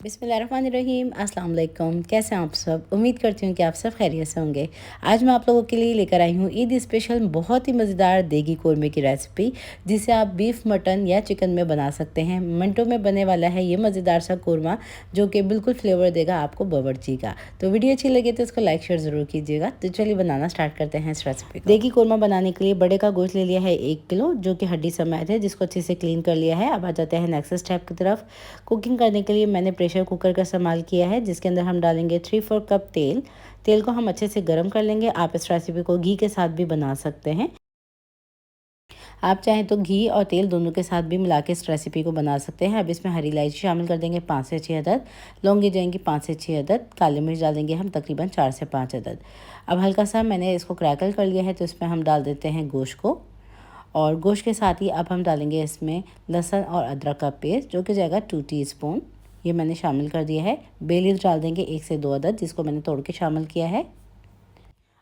बिस्मिल्लाहिर्रहमानिर्रहीम, अस्सलाम वालेकुम। कैसे हैं आप सब? उम्मीद करती हूँ कि आप सब खैरियत से होंगे। आज मैं आप लोगों के लिए लेकर आई हूँ ईद स्पेशल बहुत ही मज़ेदार देगी कोरमे की रेसिपी, जिसे आप बीफ, मटन या चिकन में बना सकते हैं। मिनटों में बनने वाला है ये मज़ेदार सा कोरमा, जो कि बिल्कुल फ्लेवर देगा आपको बावर्ची का। तो वीडियो अच्छी लगे तो इसको लाइक शेयर ज़रूर कीजिएगा। तो चलिए बनाना स्टार्ट करते हैं इस रेसिपी को। देगी कोरमा बनाने के लिए बड़े का गोश्त ले लिया है 1 किलो, जो कि हड्डी समेत है, जिसको अच्छे से क्लीन कर लिया है। अब आ जाते हैं नेक्स्ट स्टेप की तरफ। कुकिंग करने के लिए मैंने प्रेशर कुकर का इस्तेमाल किया है, जिसके अंदर हम डालेंगे 3-4 कप तेल। तेल को हम अच्छे से गर्म कर लेंगे। आप इस रेसिपी को घी के साथ भी बना सकते हैं। आप चाहें तो घी और तेल दोनों के साथ भी मिला के इस रेसिपी को बना सकते हैं। अब इसमें हरी इलायची शामिल कर देंगे 5 से 6 अदद, लौंगी जाएंगी 5 से 6 अदद, काली मिर्च डालेंगे हम तकरीबन 4 से 5 अदद। अब हल्का सा मैंने इसको क्रैकल कर लिया है, तो इसमें हम डाल देते हैं गोश्त को। और गोश्त के साथ ही अब हम डालेंगे इसमें लहसुन और अदरक का पेस्ट, जो कि जाएगा 2 टीस्पून। ये मैंने शामिल कर दिया है। बे लीफ डाल देंगे 1 से 2 अदद, जिसको मैंने तोड़ के शामिल किया है।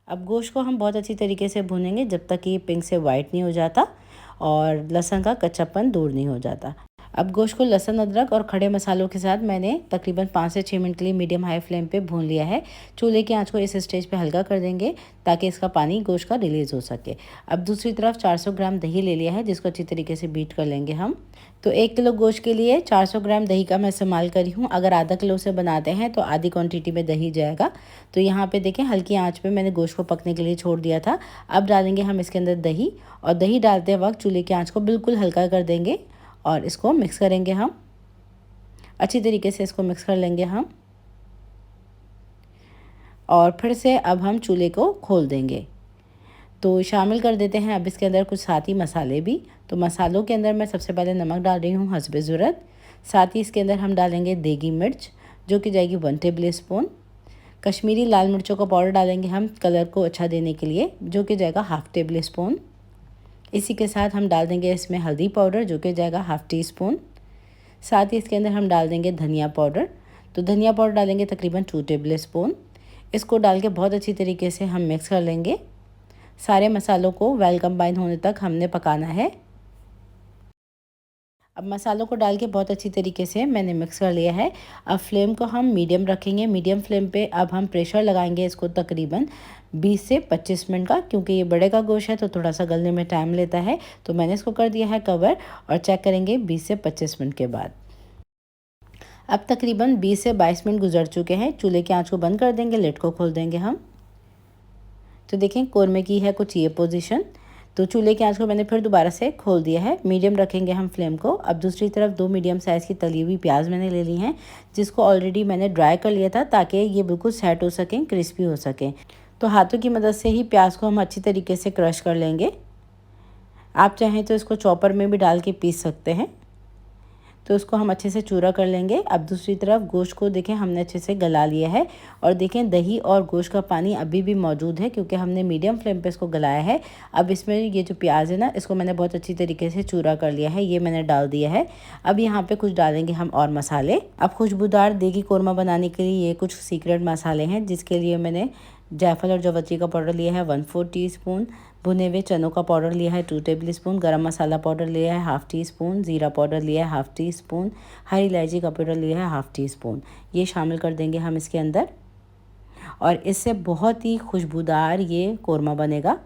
अब गोश्त को हम बहुत अच्छी तरीके से भूनेंगे जब तक कि ये पिंक से वाइट नहीं हो जाता और लहसुन का कच्चापन दूर नहीं हो जाता। अब गोश्त को लहसुन, अदरक और खड़े मसालों के साथ मैंने तकरीबन 5 से 6 मिनट के लिए मीडियम हाई फ्लेम पे भून लिया है। चूल्हे की आंच को इस स्टेज पे हल्का कर देंगे ताकि इसका पानी गोश्त का रिलीज़ हो सके। अब दूसरी तरफ 400 ग्राम दही ले लिया है, जिसको अच्छी तरीके से बीट कर लेंगे हम। तो 1 किलो गोश्त के लिए 400 ग्राम दही का मैं इस्तेमाल करी हूँ। अगर आधा किलो से बनाते हैं तो आधी क्वान्टिटी में दही जाएगा। तो यहाँ पे देखें, हल्की आँच पे मैंने गोश्त को पकने के लिए छोड़ दिया था। अब डालेंगे हम इसके अंदर दही, और दही डालते वक्त चूल्हे की आँच को बिल्कुल हल्का कर देंगे और इसको मिक्स करेंगे हम। अच्छी तरीके से इसको मिक्स कर लेंगे हम, और फिर से अब हम चूल्हे को खोल देंगे। तो शामिल कर देते हैं अब इसके अंदर कुछ साथ ही मसाले भी। तो मसालों के अंदर मैं सबसे पहले नमक डाल रही हूँ हस्बे ज़रूरत। साथ ही इसके अंदर हम डालेंगे देगी मिर्च, जो कि जाएगी 1 टेबल स्पून। कश्मीरी लाल मिर्चों का पाउडर डालेंगे हम कलर को अच्छा देने के लिए, जो कि जाएगा 1/2 टेबल स्पून। इसी के साथ हम डाल देंगे इसमें हल्दी पाउडर, जो कि जाएगा 1/2 टीस्पून। साथ ही इसके अंदर हम डाल देंगे धनिया पाउडर। तो धनिया पाउडर डालेंगे तकरीबन 2 टेबल स्पून। इसको डाल के बहुत अच्छी तरीके से हम मिक्स कर लेंगे। सारे मसालों को वेल कंबाइन होने तक हमने पकाना है। अब मसालों को डाल के बहुत अच्छी तरीके से मैंने मिक्स कर लिया है। अब फ्लेम को हम मीडियम रखेंगे। मीडियम फ्लेम पे अब हम प्रेशर लगाएंगे इसको तकरीबन 20 से 25 मिनट का, क्योंकि ये बड़े का गोश्त है तो थोड़ा सा गलने में टाइम लेता है। तो मैंने इसको कर दिया है कवर, और चेक करेंगे 20 से 25 मिनट के बाद। अब तकरीबन 20 से 22 मिनट गुजर चुके हैं। चूल्हे की आँच को बंद कर देंगे, लिड को खोल देंगे हम। तो देखें, कोरमे की है कुछ ये पोजीशन। तो चूल्हे की आंच को मैंने फिर दोबारा से खोल दिया है। मीडियम रखेंगे हम फ्लेम को। अब दूसरी तरफ 2 मीडियम साइज़ की तली हुई प्याज मैंने ले ली हैं, जिसको ऑलरेडी मैंने ड्राई कर लिया था ताकि ये बिल्कुल सेट हो सकें, क्रिस्पी हो सकें। तो हाथों की मदद से ही प्याज को हम अच्छी तरीके से क्रश कर लेंगे। आप चाहें तो इसको चॉपर में भी डाल के पीस सकते हैं। तो उसको हम अच्छे से चूरा कर लेंगे। अब दूसरी तरफ गोश्त को देखें, हमने अच्छे से गला लिया है, और देखें दही और गोश्त का पानी अभी भी मौजूद है, क्योंकि हमने मीडियम फ्लेम पे इसको गलाया है। अब इसमें ये जो प्याज है ना, इसको मैंने बहुत अच्छी तरीके से चूरा कर लिया है। ये मैंने डाल दिया है। अब यहाँ पे कुछ डालेंगे हम और मसाले। अब खुशबूदार देगी कोरमा बनाने के लिए ये कुछ सीक्रेट मसाले हैं, जिसके लिए मैंने जायफल और जवत्री का पाउडर लिया है 1/4 टीस्पून, भुने हुए चनों का पाउडर लिया है 2 टेबल स्पून, गरम मसाला पाउडर लिया है 1/2 टीस्पून, ज़ीरा पाउडर लिया है 1/2 टीस्पून, हरी इलायची का पाउडर लिया है 1/2 टीस्पून। ये शामिल कर देंगे हम इसके अंदर, और इससे बहुत ही खुशबूदार ये कोरमा बनेगा।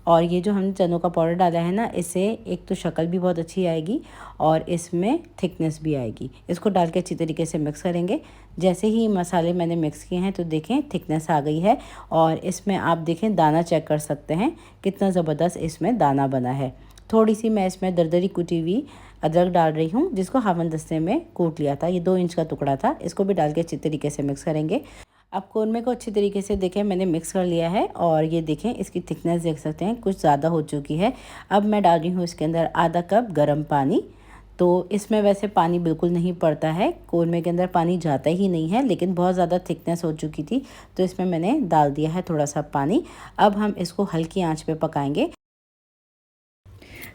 और ये जो हमने चनों का पाउडर डाला है ना, इससे एक तो शक्ल भी बहुत अच्छी आएगी और इसमें थिकनेस भी आएगी। इसको डाल के अच्छी तरीके से मिक्स करेंगे। जैसे ही मसाले मैंने मिक्स किए हैं तो देखें थिकनेस आ गई है, और इसमें आप देखें दाना चेक कर सकते हैं कितना ज़बरदस्त इसमें दाना बना है। थोड़ी सी मैं इसमें दरदरी कुटी हुई अदरक डाल रही हूँ, जिसको हावन दस्ते में कूट लिया था। ये 2 इंच का टुकड़ा था। इसको भी डाल के अच्छी तरीके से मिक्स करेंगे। अब कोरमे को अच्छी तरीके से देखें मैंने मिक्स कर लिया है, और ये देखें इसकी थिकनेस देख सकते हैं कुछ ज़्यादा हो चुकी है। अब मैं डाल रही हूँ इसके अंदर आधा कप गर्म पानी। तो इसमें वैसे पानी बिल्कुल नहीं पड़ता है, कोरमे के अंदर पानी जाता ही नहीं है, लेकिन बहुत ज़्यादा थिकनेस हो चुकी थी तो इसमें मैंने डाल दिया है थोड़ा सा पानी। अब हम इसको हल्की आंच पे पकाएंगे।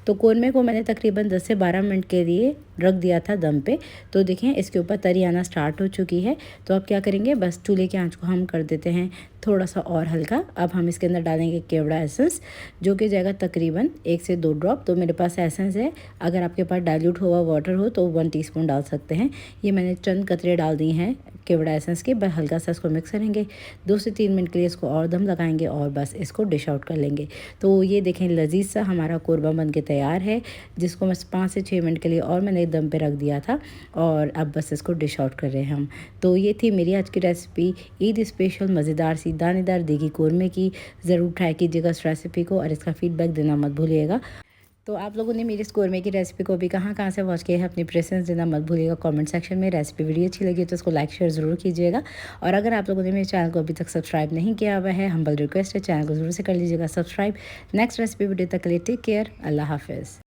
तो कौरमे को मैंने तकरीबन 10 से 12 मिनट के लिए रख दिया था दम पे। तो देखें इसके ऊपर तरी आना स्टार्ट हो चुकी है। तो अब क्या करेंगे, बस चूल्हे की आंच को हम कर देते हैं थोड़ा सा और हल्का। अब हम इसके अंदर डालेंगे केवड़ा एसेंस, जो कि जाएगा तकरीबन 1 से 2 ड्रॉप। तो मेरे पास एसेंस है, अगर आपके पास डाइल्यूट हुआ वाटर हो तो 1 टीस्पून डाल सकते हैं। ये मैंने चंद कतरे डाल दिए हैं केवड़ा एसेंस के। बस हल्का सा इसको मिक्स करेंगे, 2 से 3 मिनट के लिए इसको और दम लगाएंगे और बस इसको डिश आउट कर लेंगे। तो ये देखें लजीज सा हमारा कोरमा बन के तैयार है, जिसको मैं 5 से 6 मिनट के लिए और मैंने दम पे रख दिया था और अब बस इसको डिश आउट कर रहे हैं हम। तो ये थी मेरी आज की रेसिपी, ईद स्पेशल मज़ेदार सी दानेदार देगी कोरमे की। ज़रूर ट्राई कीजिएगा इस रेसिपी को और इसका फीडबैक देना मत भूलिएगा। तो आप लोगों ने मेरी इस कोरमे की रेसिपी को अभी कहाँ से वॉच किया है, अपनी प्रेफरेंस देना मत भूलिएगा कमेंट सेक्शन में। रेसिपी वीडियो अच्छी लगी तो उसको लाइक शेयर ज़रूर कीजिएगा। और अगर आप लोगों ने मेरे चैनल को अभी तक सब्सक्राइब नहीं किया हुआ है, हम्बल रिक्वेस्ट है, चैनल को ज़रूर से कर लीजिएगा सब्सक्राइब। नेक्स्ट रेसिपी वीडियो तक के लिए टेक केयर, अल्लाह हाफिज़।